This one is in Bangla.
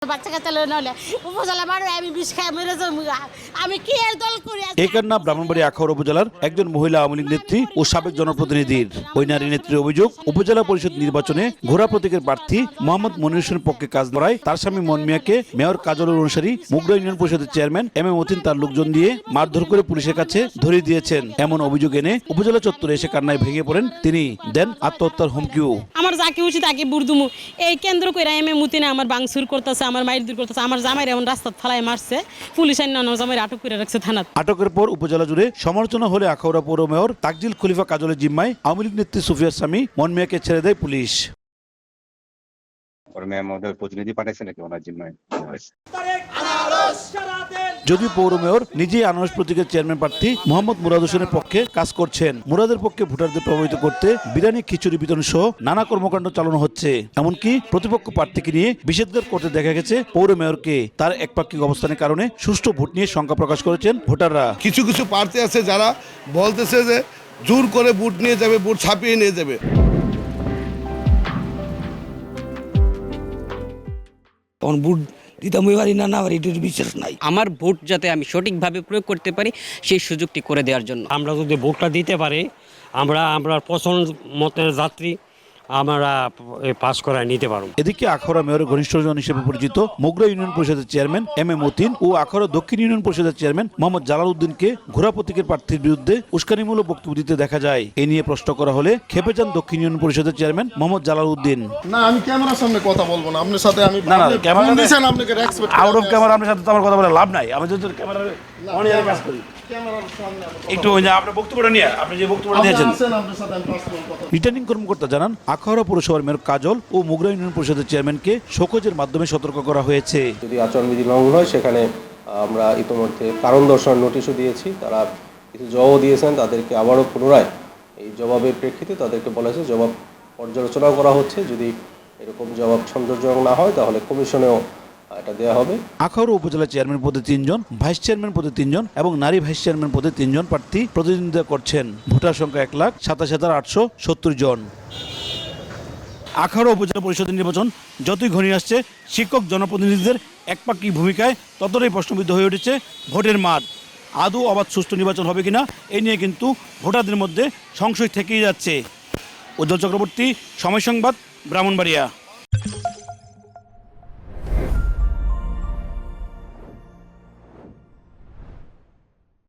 বাচ্চা কাচ্চা নলে উপজেলা মানুষ আমি বিষ খাই মেরে আমি কি এর দল করি। এই কান্না ব্রাহ্মণবাড়িয়া আখাউড়া উপজেলার একজন মহিলা আওয়ামী লীগ নেত্রী ও সাবেক জনপ্রতিনিধির। ওই নারী নেত্রীর অভিযোগ, উপজেলা পরিষদ নির্বাচনে ঘোড়া প্রতীকের প্রার্থী মোহাম্মদ মনির হোসেনের পক্ষে কাজ করায় তার স্বামী মন মিয়াকে মেয়র কাজলের অনুসারী মুগদা ইউনিয়ন পরিষদের চেয়ারম্যান এম এ মতিন তার লোকজন দিয়ে মারধর করে পুলিশের কাছে ধরিয়ে দিয়েছেন। এমন অভিযোগ এনে উপজেলা চত্বরে এসে কান্নায় ভেঙে পড়েন তিনি, দেন আত্মহত্যার হুমকিও। আমার যাকে উচিত তাকে বুড়দুমু এই কেন্দ্র করে এম এ মতিনে আমার বাংসুর করতেছে, আমার মাইর দূর করতেছে, আমার জামাই এমন রাস্তা ফালায় মারছে, পুলিশ আইন জামাই আটক করে রাখছে থানা। আটকের পর উপজেলা জুড়ে সমালোচনা হলে আখাউড়া পৌর মেয়র তাকজিল খলিফা কাজলের জিম্মায় আওয়ামী লীগ নেত্রী সুফিয়ার স্বামী মন মিয়াকে ছেড়ে দেয় পুলিশ। প্রতিনিধি পাঠাইছে নাকি ওনার জিম্মায়? যদিও পৌর মেয়র নিজেই আনারস প্রতীকের চেয়ারম্যান প্রার্থী মোহাম্মদ মুরাদ হোসেনের পক্ষে কাজ করছেন। মুরাদের পক্ষে ভোটারদের প্রভাবিত করতে বিরিয়ানি খিচুড়ি বিতরণ সহ নানা কর্মকাণ্ড চালানো হচ্ছে। এমনকি প্রতিপক্ষ প্রার্থীকে নিয়ে বিষেধঘাত করতে দেখা গেছে পৌর মেয়রকে। তার একপাক্ষিক অবস্থানের কারণে সুষ্ঠু ভোট নিয়ে শঙ্কা প্রকাশ করেছেন ভোটাররা। কিছু কিছু প্রার্থী আছে যারা বলতেছে যে জোর করে ভোট নিয়ে যাবে, ভোট ছাপিয়ে নিয়ে যাবে। আমার ভোট যাতে আমি সঠিকভাবে প্রয়োগ করতে পারি সেই সুযোগটি করে দেওয়ার জন্য। আমরা যদি ভোটটা দিতে পারি, আমরা পছন্দ মতের যাত্রী আমরা পাস করায় নিতে পারব। এদিকে আখাউড়া মেয়রের ঘনিষ্ঠজন হিসেবে পরিচিত মুগদা ইউনিয়ন পরিষদের চেয়ারম্যান এম এ মতিন ও আখাউড়া দক্ষিণ ইউনিয়ন পরিষদের চেয়ারম্যান মোহাম্মদ জালাল উদ্দিনকে ঘোড়া প্রতীকের প্রার্থীর বিরুদ্ধে উস্কানিমূলক বক্তব্য দিতে দেখা যায়। এ নিয়ে প্রশ্ন করা হলে খেপে যান দক্ষিণ ইউনিয়ন পরিষদের চেয়ারম্যান মোহাম্মদ জালাল উদ্দিন। না, আমি ক্যামেরার সামনে কথা বলবো না আপনার সাথে। আমি না ক্যামেরা দিবেন, আপনাকে রেসপেক্ট আউট অফ ক্যামেরা আপনার সাথে তো আমার কথা বলে লাভ নাই। আমি যদি ক্যামেরা অনিয়ারে কাজ করি একটু আপনার বক্তব্যটা নিয়ে আপনি যে বক্তব্যটা দিয়েছেন। রিটার্নিং কর্মকর্তা জানান, আখাউড়া পৌরসভার মেয়র কাজল ও মুগদা ইউনিয়ন পরিষদের চেয়ারম্যানকে শোকজের মাধ্যমে সতর্ক করা হয়েছে। যদি আচরণবিধি লঙ্ঘন হয় সেখানে আমরা ইতিমধ্যে কারণ দর্শানোর নোটিশও দিয়েছি। তারা কিছু জবাবও দিয়েছেন, তাদেরকে আবারও পুনরায় এই জবাবের প্রেক্ষিতে তাদেরকে বলা হয়েছে জবাব পর্যালোচনা করা হচ্ছে। যদি এরকম জবাব সন্তোষজনক না হয় তাহলে কমিশনেও এটা দেওয়া হবে। আখাউড়া উপজেলা চেয়ারম্যান পদে 3 জন, ভাইস চেয়ারম্যান পদে 3 জন এবং নারী ভাইস চেয়ারম্যান পদে 3 জন প্রার্থী প্রতিদ্বন্দ্বিতা করছেন। ভোটার সংখ্যা 1,27,870 জন। আখাউড়া উপজেলা পরিষদের নির্বাচন যতই ঘনিয়ে আসছে, শিক্ষক জনপ্রতিনিধিদের একপাক্ষিক ভূমিকায় ততটাই প্রশ্নবিদ্ধ হয়ে উঠেছে ভোটের মাঠ। আদৌ অবাধ সুষ্ঠু নির্বাচন হবে কিনা এই নিয়ে কিন্তু ভোটারদের মধ্যে সংশয় থেকেই যাচ্ছে। উজ্জ্বল চক্রবর্তী, সময় সংবাদ, ব্রাহ্মণবাড়িয়া।